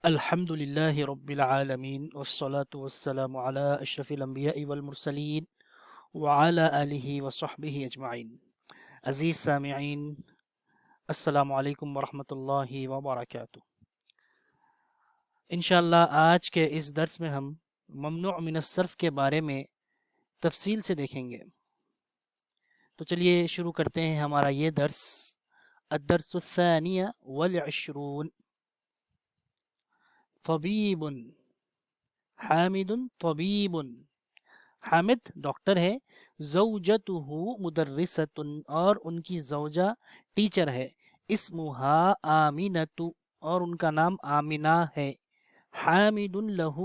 الحمد لله رب العالمين والصلاة والسلام على أشرف الأنبياء والمرسلين وعلى آله وصحبه أجمعين. عزیز سامعین، السلام علیکم ورحمۃ اللہ وبرکاتہ۔ انشاءاللہ آج کے اس درس میں ہم ممنوع من الصرف کے بارے میں تفصیل سے دیکھیں گے۔ تو چلیے شروع کرتے ہیں ہمارا یہ درس، الدرس الثانیہ والعشرون۔ طبیب، حامد طبیب، حامد ڈاکٹر ہے، زوجتہ مدرسۃ اور ان کی زوجہ ٹیچر ہے، اسمہا آمینۃ اور ان کا نام آمینہ ہے، حامد لہ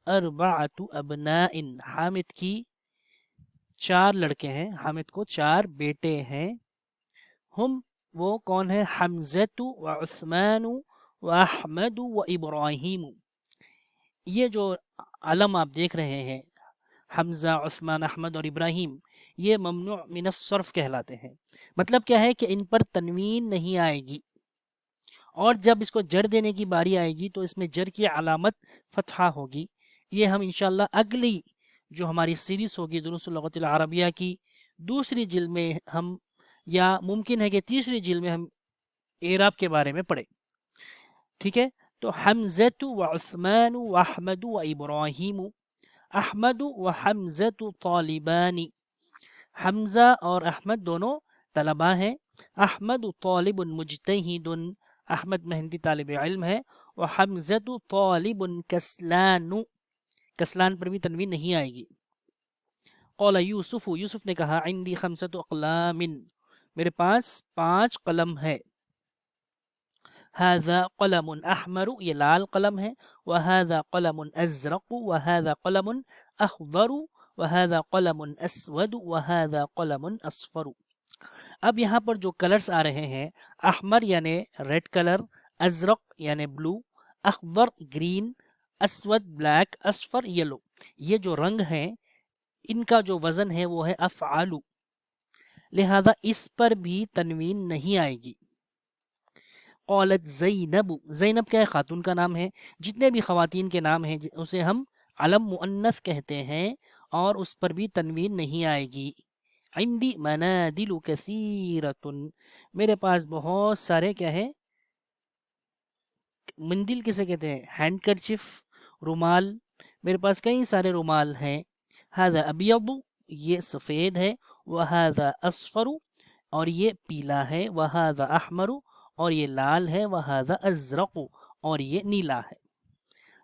اربعۃ ابناء حامد کی 4 لڑکے ہیں، حامد کو 4 بیٹے ہیں، ہم وہ کون ہے؟ حمزۃ و عثمان و احمد و ابراہیم۔ یہ جو علم آپ دیکھ رہے ہیں، حمزہ، عثمان، احمد اور ابراہیم، یہ ممنوع من الصرف کہلاتے ہیں۔ مطلب کیا ہے کہ ان پر تنوین نہیں آئے گی، اور جب اس کو جر دینے کی باری آئے گی تو اس میں جر کی علامت فتحہ ہوگی۔ یہ ہم انشاءاللہ اگلی جو ہماری سیریز ہوگی دروس اللغت العربیہ کی دوسری جلد میں ہم، یا ممکن ہے کہ تیسری جلد میں ہم اعراب کے بارے میں پڑھیں، ٹھیک ہے؟ تو حمزۃ و عثمان و احمد و ابراہیم، احمد و حمزۃ طالبانی، حمزہ اور احمد دونوں طلبہ ہیں، احمد طالب مجتہد، احمد محنتی طالب علم ہے، و حمزۃ طالب کسلان، کسلان پر بھی تنوین نہیں آئے گی۔ قال یوسف، یوسف نے کہا، عندی 5 اقلام، میرے پاس 5 قلم ہے، هذا قلم احمر، یہ لال قلم ہے، وهذا قلم ازرق، وهذا قلم اخضر، وهذا قلم اسود، وهذا قلم اصفر۔ اب یہاں پر جو کلرز آ رہے ہیں، احمر یعنی ریڈ کلر، ازرق یعنی بلو، اخضر گرین، اسود بلیک، اصفر یلو، یہ جو رنگ ہیں ان کا جو وزن ہے وہ ہے افعال، لہذا اس پر بھی تنوین نہیں آئے گی۔ قالت زینب، زینب کیا ہے؟ خاتون کا نام ہے، جتنے بھی خواتین کے نام ہیں اسے ہم علم مؤنث کہتے ہیں، اور اس پر بھی تنوین نہیں آئے گی۔ عندی منادل کثیرۃ، میرے پاس بہت سارے کیا ہے؟ مندل کسے کہتے ہیں؟ ہینڈ کرچف، رومال، میرے پاس کئی سارے رومال ہیں۔ ھذا ابیض، یہ سفید ہے، وھذا اصفر، اور یہ پیلا ہے، وھذا احمر، اور یہ لال ہے، وھذا ازرق، اور یہ نیلا ہے۔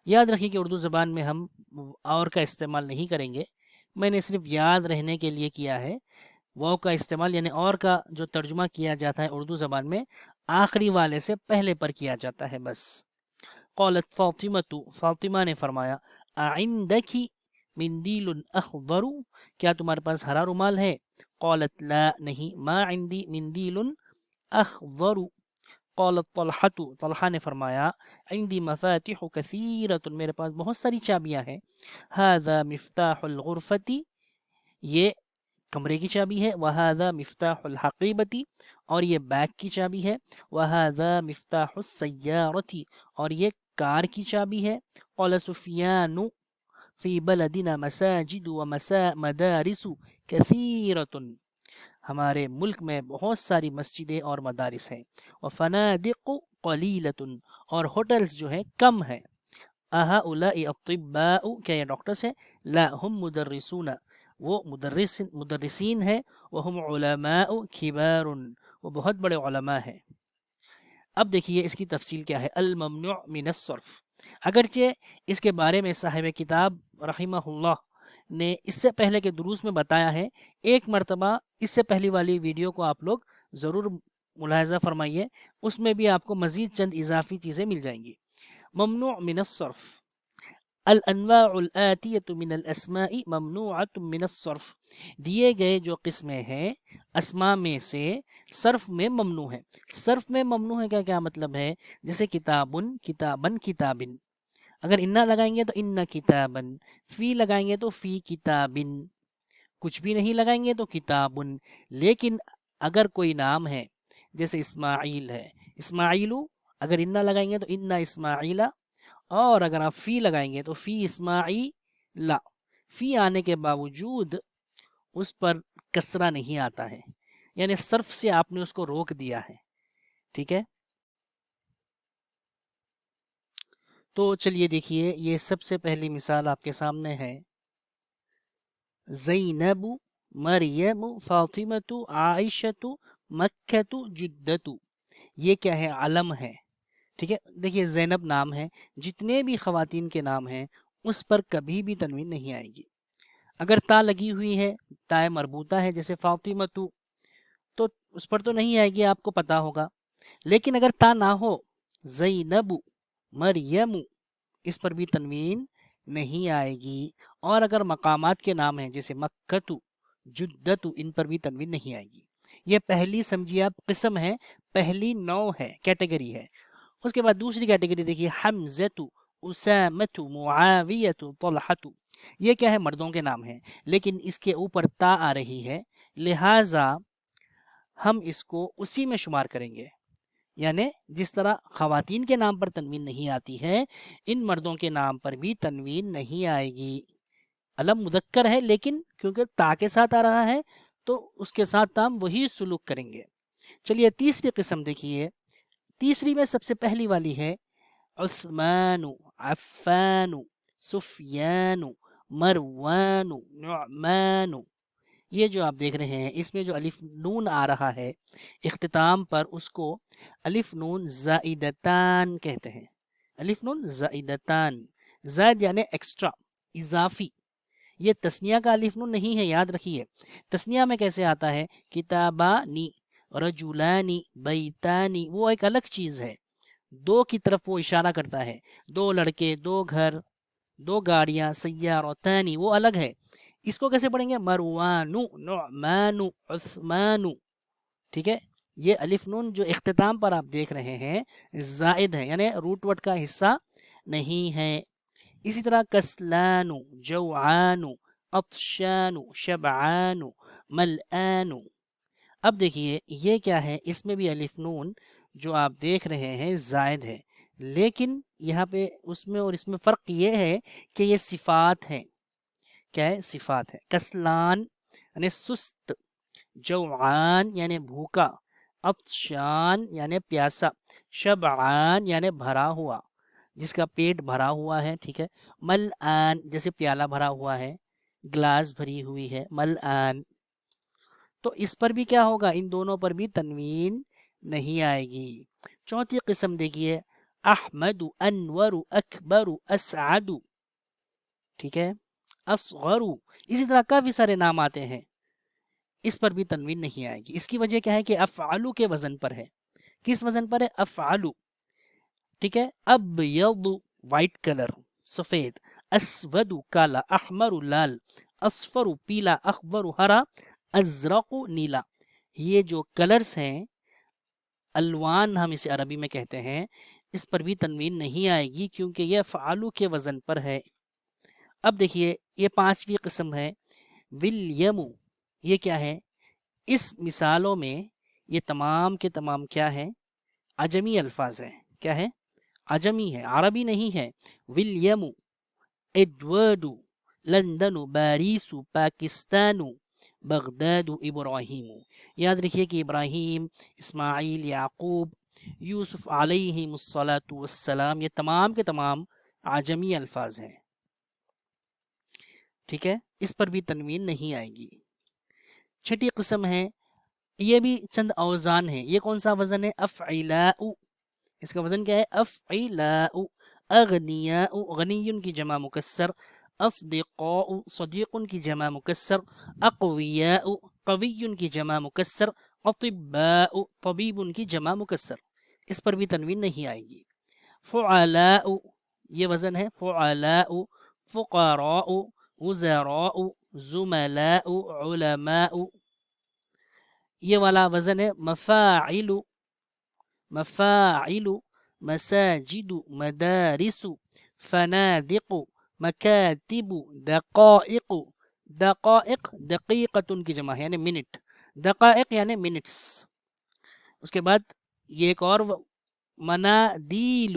یاد رکھیے کہ اردو زبان میں ہم اور کا استعمال نہیں کریں گے، میں نے صرف یاد رہنے کے لیے کیا ہے۔ واو کا استعمال یعنی اور کا جو ترجمہ کیا جاتا ہے اردو زبان میں آخری والے سے پہلے پر کیا جاتا ہے بس۔ قالت فاطمۃ، فاطمہ نے فرمایا، اعندک مندیل اخضر، کیا تمہارے پاس ہرا رومال ہے؟ قالت لا، نہیں، ما عندی مندیل اخضر۔ قالت طلحہ، طلحہ نے فرمایا، عندی مفاتح کثیرۃ، میرے پاس بہت ساری چابیاں ہیں، ھذا مفتاح الغرفۃ، یہ کمرے کی چابی ہے، وھذا مفتاح الحقیبۃ، اور یہ بیگ کی چابی ہے، وھذا مفتاح السیارۃ، اور یہ کار کی چابی ہے۔ قال سفیان، فی بلدنا مساجد و مدارس کثیرۃ، ہمارے ملک میں بہت ساری مسجدیں اور مدارس ہیں، وفنادق قلیلۃ، اور ہوٹلز جو ہیں کم ہیں۔ اہؤلاء اطباء، کیا یہ ڈاکٹرز ہیں؟ لا، ہم مدرسون، وہ مدرسین ہیں، وہم علماء کبار، وہ بہت بڑے علماء ہیں۔ اب دیکھیے اس کی تفصیل کیا ہے۔ الممنوع من الصرف، اگرچہ اس کے بارے میں صاحب کتاب رحمہ اللہ نے اس سے پہلے کے دروس میں بتایا ہے، ایک مرتبہ اس سے پہلی والی ویڈیو کو آپ لوگ ضرور ملاحظہ فرمائیے، اس میں بھی آپ کو مزید چند اضافی چیزیں مل جائیں گی۔ ممنوع من الصرف، الانواع الآتیۃ من الاسماء ممنوعۃ من الصرف، دیے گئے جو قسمیں ہیں اسماء میں سے صرف میں ممنوع ہے۔ صرف میں ممنوع ہے کا کیا مطلب ہے؟ جیسے کتابن، کتابن، کتابن، اگر انا لگائیں گے تو ان کتابن، فی لگائیں گے تو فی کتابن، کچھ بھی نہیں لگائیں گے تو کتابن۔ لیکن اگر کوئی نام ہے جیسے اسماعیل ہے، اسماعیلو، اگر انا لگائیں گے تو انا اسماعیلا، اور اگر آپ فی لگائیں گے تو فی اسماعیل، فی آنے کے باوجود اس پر کسرہ نہیں آتا ہے، یعنی صرف سے آپ نے اس کو روک دیا ہے، ٹھیک ہے۔ تو چلیے دیکھیے، یہ سب سے پہلی مثال آپ کے سامنے ہے، زینب، مریم، فاطمۃ، عائشۃ، مکۃ، جدۃ، یہ کیا ہے؟ علم ہے، ٹھیک ہے۔ دیکھیے زینب نام ہے، جتنے بھی خواتین کے نام ہیں اس پر کبھی بھی تنوین نہیں آئے گی۔ اگر تا لگی ہوئی ہے، تا مربوطہ ہے جیسے فاطمۃ، تو اس پر تو نہیں آئے گی، آپ کو پتا ہوگا۔ لیکن اگر تا نہ ہو، زینب، مریم، اس پر بھی تنوین نہیں آئے گی۔ اور اگر مقامات کے نام ہیں جیسے مکۃ، جدۃ، ان پر بھی تنوین نہیں آئے گی۔ یہ پہلی سمجھیے آپ قسم ہے، پہلی نوع ہے، کیٹیگری ہے۔ اس کے بعد دوسری کیٹیگری دیکھیے، حمزۃ، اسامۃ، معاویۃ، طلحۃ، یہ کیا ہے؟ مردوں کے نام ہیں، لیکن اس کے اوپر تا آ رہی ہے، لہٰذا ہم اس کو اسی میں شمار کریں گے۔ یعنی جس طرح خواتین کے نام پر تنوین نہیں آتی ہے، ان مردوں کے نام پر بھی تنوین نہیں آئے گی۔ علم مذکر ہے، لیکن کیونکہ تا کے ساتھ آ رہا ہے تو اس کے ساتھ ہم وہی سلوک کریں گے۔ چلیے تیسری قسم دیکھیے، تیسری میں سب سے پہلی والی ہے عثمان، عفان، سفیان، مروان، نعمان۔ یہ جو آپ دیکھ رہے ہیں، اس میں جو الف نون آ رہا ہے اختتام پر، اس کو الف نون زائدتان کہتے ہیں۔ الف نون زائدتان، زائد یعنی ایکسٹرا، اضافی۔ یہ تسنیہ کا الف نون نہیں ہے، یاد رکھیے۔ تسنیہ میں کیسے آتا ہے؟ کتابانی، رجولانی، بیتانی، وہ ایک الگ چیز ہے، دو کی طرف وہ اشارہ کرتا ہے، دو لڑکے، دو گھر، دو گاڑیاں، سیارتانی، وہ الگ ہے۔ اس کو کیسے پڑھیں گے؟ مروانو، نعمانو، عثمانو، ٹھیک ہے۔ یہ الف نون جو اختتام پر آپ دیکھ رہے ہیں زائد ہے، یعنی روٹ وٹ کا حصہ نہیں ہے۔ اسی طرح کسلانو، جوعانو، عطشانو، شبعانو، ملآنو۔ اب دیکھیے یہ کیا ہے؟ اس میں بھی الف نون جو آپ دیکھ رہے ہیں زائد ہے، لیکن یہاں پہ اس میں اور اس میں فرق یہ ہے کہ یہ صفات ہیں۔ کیا ہے؟ صفات ہے۔ کسلان یعنی سست، جوعان یعنی بھوکا، عطشان یعنی پیاسا، شبعان یعنی بھرا ہوا، جس کا پیٹ بھرا ہوا ہے، ٹھیک ہے۔ ملآن جیسے پیالہ بھرا ہوا ہے، گلاس بھری ہوئی ہے، ملآن۔ تو اس پر بھی کیا ہوگا؟ ان دونوں پر بھی تنوین نہیں آئے گی۔ چوتھی قسم دیکھیے، احمد، انور، اکبر، اسعد، ٹھیک ہے، اصغر، اسی طرح کافی سارے نام آتے ہیں، اس پر بھی تنوین نہیں آئے گی۔ اس کی وجہ کیا ہے کہ افعلو کے وزن پر ہے۔ کس وزن پر ہے؟ افعلو، ٹھیک ہے۔ ابیض وائٹ کلر، سفید، اسود کالا، احمر لال، اصفر پیلا، اخضر ہرا، ازرق نیلا۔ یہ جو کلرز ہیں، الوان ہم اسے عربی میں کہتے ہیں، اس پر بھی تنوین نہیں آئے گی کیونکہ یہ فعلو کے وزن پر ہے۔ اب دیکھیے یہ پانچویں قسم ہے، ولیمو۔ یہ کیا ہے؟ اس مثالوں میں یہ تمام کے تمام کیا ہے؟ عجمی الفاظ ہیں۔ کیا ہے؟ عجمی ہے، عربی نہیں ہے۔ ولیمو، ایڈورڈو، لندن، پیرس، پاکستان، بغداد، ابراہیم۔ یاد رکھیے کہ ابراہیم، اسماعیل، یعقوب، یوسف علیہ الصلاۃ والسلام، یہ تمام کے تمام عجمی الفاظ ہیں، ٹھیک ہے۔ اس پر بھی تنوین نہیں آئے گی۔ چھٹی قسم ہے، یہ بھی چند اوزان ہیں۔ یہ کون سا وزن ہے؟ افعلاء۔ اس کا وزن کیا ہے؟ افعلاء۔ اغنیاء، غنی کی جمع مکسر، اصدقاء، صدیق کی جمع مکسر، اقویاء، قوی کی جمع مکسر، اطباء، طبیب کی جمع مکسر، اس پر بھی تنوین نہیں آئے گی۔ فعلاء، یہ وزن ہے فعلاء، فقراء، وزراء، زملاء، علماء۔ یہ والا وزن ہے مفاعل، مفاعل، مساجد، مدارس، فنادق، مکاتب، دقائق۔ دقائق دقیقتن کی جمع ہے، یعنی منٹ، دقائق یعنی منٹس۔ اس کے بعد یہ ایک اور، منادیل،